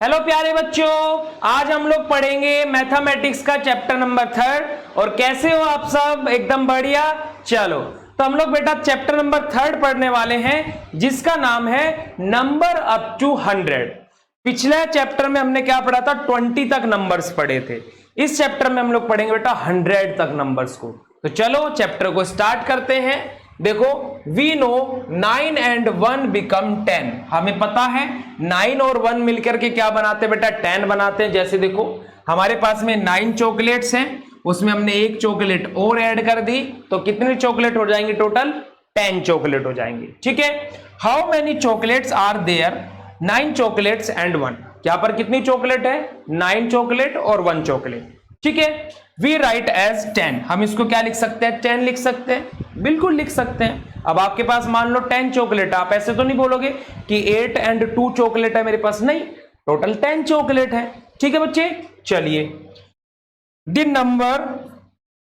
Hello प्यारे बच्चों, आज हम लोग पढ़ेंगे मैथमेटिक्स का चैप्टर नंबर 3 और कैसे हो आप सब? एकदम बढ़िया। चलो तो हम लोग बेटा चैप्टर नंबर 3 पढ़ने वाले हैं जिसका नाम है नंबर अप टू 100। पिछले चैप्टर में हमने क्या पढ़ा था? 20 तक नंबर्स पढ़े थे। इस चैप्टर में हम लोग पढ़ेंगे बेटा 100 तक नंबर्स को। तो चलो चैप्टर को स्टार्ट करते हैं। देखो, वी नो 9 and 1 become 10। हमें पता है 9 और 1 मिलकर के क्या बनाते हैं बेटा? 10 बनाते हैं। जैसे देखो हमारे पास में 9 चॉकलेट्स हैं, उसमें हमने एक चॉकलेट और ऐड कर दी तो कितनी चॉकलेट हो जाएंगी? टोटल 10 चॉकलेट हो जाएंगी। ठीक है। How many chocolates are there? 9 chocolates and 1। क्या पर कितनी चॉकलेट है? 9 चॉकलेट और 1 चॉकलेट। ठीक है। We write as 10। हम इसको क्या लिख सकते हैं? 10 लिख सकते हैं। बिल्कुल लिख सकते हैं। अब आपके पास मान लो 10 चॉकलेट, आप ऐसे तो नहीं बोलोगे कि 8 and 2 चॉकलेट है मेरे पास, नहीं, टोटल 10 चॉकलेट है। ठीक है बच्चे, चलिए द नंबर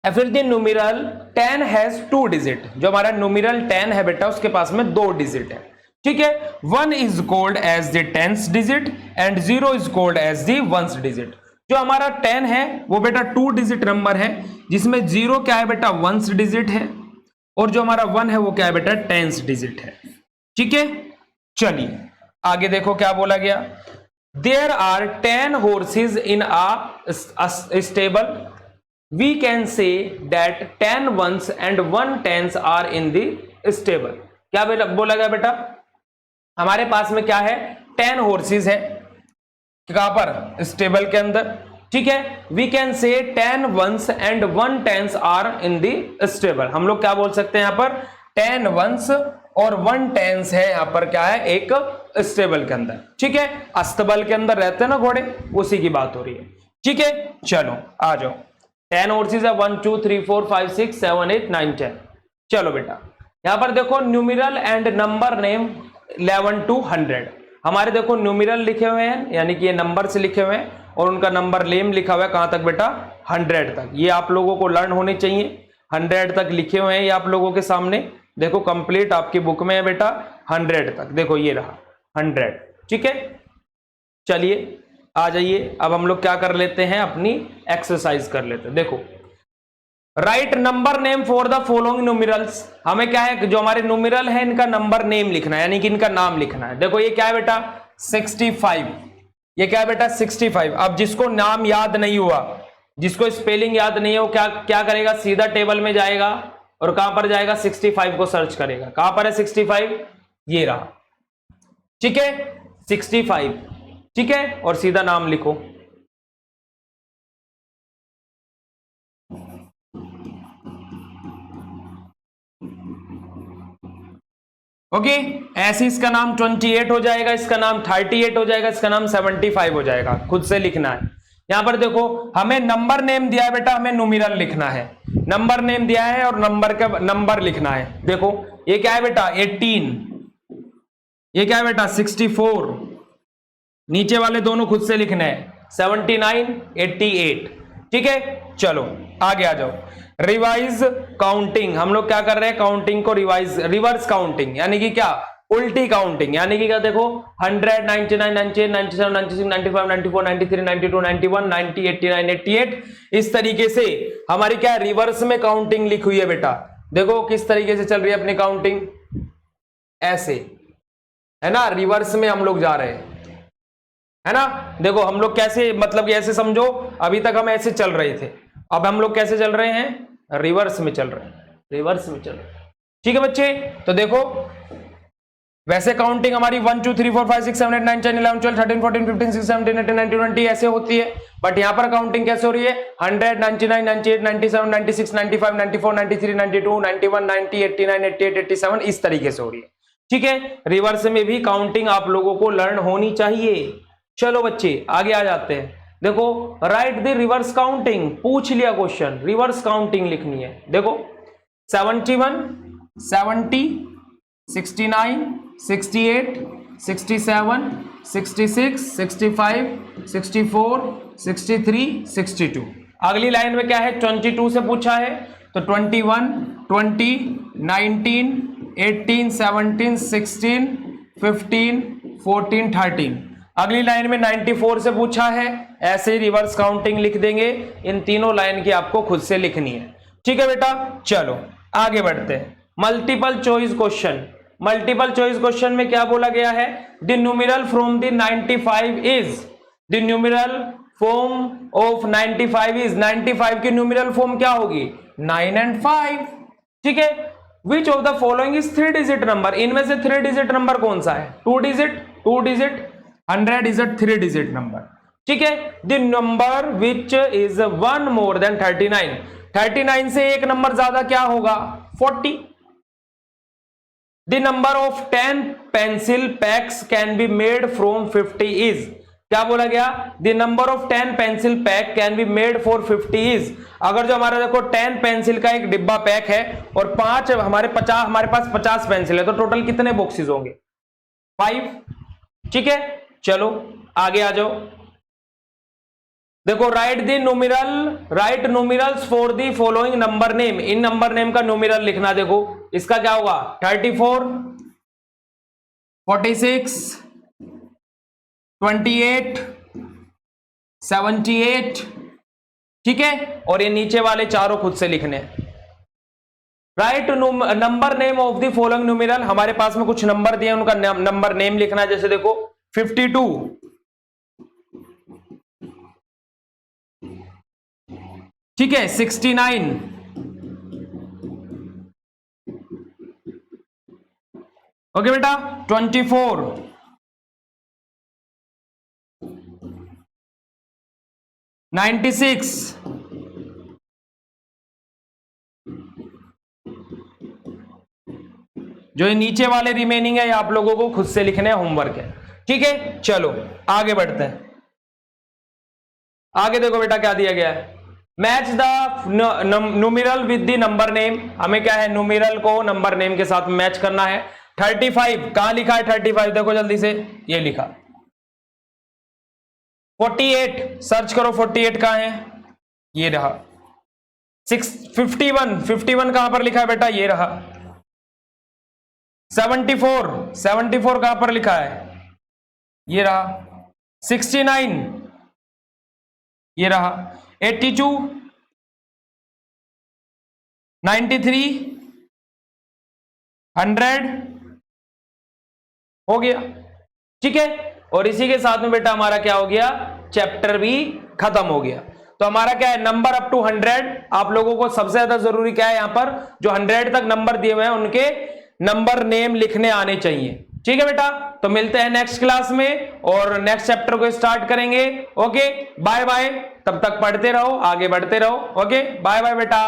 फिर द न्यूमेरल 10 हैज 2 डिजिट। जो हमारा न्यूमेरल 10 है बेटा उसके पास में 2 डिजिट है। ठीक है। 1 is called as the 10th digit and 0 is called as the 1st digit. जो हमारा 10 है वो बेटा 2 डिजिट नंबर है, जिसमें 0 क्या है बेटा? 1st डिजिट है, और जो हमारा 1 है वो क्या है बेटा? 10th डिजिट है। ठीक है। चलिए आगे देखो क्या बोला गया। There are 10 horses in a stable. We can say that 10 ones and 1 tens are in the stable. क्या बोला गया बेटा? हमारे पास में क्या है? 10 horses है। कहां पर? स्टेबल के अंदर। ठीक है। We can say 10 ones and 1 tens are in the stable. हम लोग क्या बोल सकते हैं यहां पर? 10 ones और 1 tens है यहां पर क्या है? एक स्टेबल के अंदर। ठीक है। अस्तबल के अंदर रहते हैं ना घोड़े, उसी की बात हो रही है। ठीक है। चलो आ जाओ। 10 horses है, 1 2 3 4 5 6 7 8 9 10। चलो बेटा यहां पर देखो numeral and number name 11 to 100। हमारे देखो न्यूमेरल लिखे हुए हैं, यानी कि ये नंबर से लिखे हुए हैं, और उनका नंबर नेम लिखा हुआ है कहां तक बेटा? 100 तक। ये आप लोगों को लर्न होने चाहिए। 100 तक लिखे हुए हैं ये आप लोगों के सामने। देखो कंप्लीट आपकी बुक में है बेटा 100 तक। देखो ये रहा 100। ठीक है। चलिए आ जाइए, अब हम लोग क्या कर लेते हैं? अपनी एक्सरसाइज कर लेते हैं। देखो, right number name for the following numerals. हमें क्या है? जो हमारे न्यूमेरल है इनका नंबर नेम लिखना है, यानी कि इनका नाम लिखना है। देखो ये क्या है बेटा? 65। ये क्या है बेटा? 65। अब जिसको नाम याद नहीं हुआ, जिसको स्पेलिंग याद नहीं है, वो क्या क्या करेगा? सीधा टेबल में जाएगा और कहां पर जाएगा? 65 को सर्च करेगा। कहां पर है 65? ये रहा। ठीक है, 65। ठीक है, और सीधा नाम लिखो। ओके। ऐसे इसका नाम 28 हो जाएगा, इसका नाम 38 हो जाएगा, इसका नाम 75 हो जाएगा। खुद से लिखना है। यहां पर देखो हमें नंबर नेम दिया है बेटा, हमें न्यूमेरल लिखना है। नंबर नेम दिया है और नंबर का नंबर लिखना है। देखो ये क्या है बेटा? 18। ये क्या है बेटा? 64। नीचे वाले दोनों खुद से लिखने हैं, 79 88। ठीक है। चलो आगे आ जाओ। Revise counting. हम लोग क्या कर रहे हैं? काउंटिंग को रिवाइज, रिवर्स काउंटिंग, यानी कि क्या? उल्टी काउंटिंग। यानी कि क्या? देखो 100 99 98 97 96 95 94 93 92 91 90 89 88। इस तरीके से हमारी क्या? रिवर्स में काउंटिंग लिखी हुई है बेटा। देखो किस तरीके से चल रही है अपनी काउंटिंग, ऐसे है ना। रिवर्स में हम लोग जा रहे हैं, है ना। देखो हम लोग कैसे, मतलब ऐसे समझो, अभी तक हम ऐसे चल रहे थे, अब हम लोग कैसे चल रहे हैं? रिवर्स में चल रहे हैं, रिवर्स में चल रहे हैं। ठीक है बच्चे। तो देखो वैसे काउंटिंग हमारी 1 2 3 4 5 6 7 8 9 10 11 12 13 14 15 16 17 18 19 20 ऐसे होती है। बट यहां पर काउंटिंग कैसे हो रही है? 100 99 98 97 96 95 94 93 92 91 90 89 88 87 इस तरीके से हो रही है। ठीक है। रिवर्स में भी काउंटिंग आप लोगों को लर्न होनी चाहिए। चलो बच्चे आगे आ जाते हैं। देखो राइट द रिवर्स काउंटिंग। पूछ लिया क्वेश्चन, रिवर्स काउंटिंग लिखनी है। देखो 71 70 69 68 67 66 65 64 63 62। अगली लाइन में क्या है? 22 से पूछा है, तो 21 20 19 18 17 16 15 14 13। अगली लाइन में 94 से पूछा है, ऐसे रिवर्स काउंटिंग लिख देंगे। इन तीनों लाइन की आपको खुद से लिखनी है, ठीक है बेटा। चलो आगे बढ़ते हैं। Multiple choice question. Multiple choice question में क्या बोला गया है? The numeral from the 95 is, the numeral form of 95 is, 95 की न्यूमेरल फॉर्म क्या होगी? 9 and 5, ठीक है। Which of the following is 3 digit number, इनमें से 3 डिजिट नंबर कौन सा है? 2 digit, 2 digit, 100 is a 3 digit number, ठीक है। The number which is 1 more than 39, 39 से एक नंबर ज्यादा क्या होगा? 40। The number of 10 pencil PACS can be made from 50 is, क्या बोला गया? The number of 10 pencil pack can be made for 50 is, अगर जो हमारा देखो 10 पेंसिल का एक डिब्बा पैक है और 5 हमारे पास 50 पेंसिल है, तो टोटल कितने बॉक्सेस होंगे? 5, ठीक है। चलो आगे आ जाओ। देखो right numerals for the following number name, in number name का न्यूमेरल लिखना। देखो इसका क्या होगा? 34, 46, 28, 78, ठीक है। और ये नीचे वाले चारों खुद से लिखने। Right number name of the following numeral, हमारे पास में कुछ नंबर दिए, उनका नंबर नेम लिखना है। जैसे देखो 52, ठीक है, 69, ओके बेटा, 24, 96, जो ये नीचे वाले रिमेनिंग है, आप लोगों को खुद से लिखने हैं, होमवर्क है, ठीक है। चलो आगे बढ़ते हैं। आगे देखो बेटा क्या दिया गया है, match the numeral with the number name, हमें क्या है? न्यूमेरल को नंबर नेम के साथ मैच करना है। 35 कहां लिखा है? 35 देखो जल्दी से, ये लिखा। 48 सर्च करो, 48 कहां है? ये रहा। 51 कहां पर लिखा है बेटा? ये रहा। 74 कहां पर लिखा है? ये रहा। 69 ये रहा। 82, 93, 100 हो गया, ठीक है। और इसी के साथ में बेटा हमारा क्या हो गया? चैप्टर भी खत्म हो गया। तो हमारा क्या है? Number up to 100। आप लोगों को सबसे ज्यादा जरूरी क्या है? यहां पर जो 100 तक नंबर दिए हुए हैं उनके नंबर नेम लिखने आने चाहिए, ठीक है बेटा। तो मिलते हैं नेक्स्ट क्लास में और नेक्स्ट चैप्टर को स्टार्ट करेंगे। ओके बाय बाय, तब तक पढ़ते रहो, आगे बढ़ते रहो। ओके बाय बाय बेटा।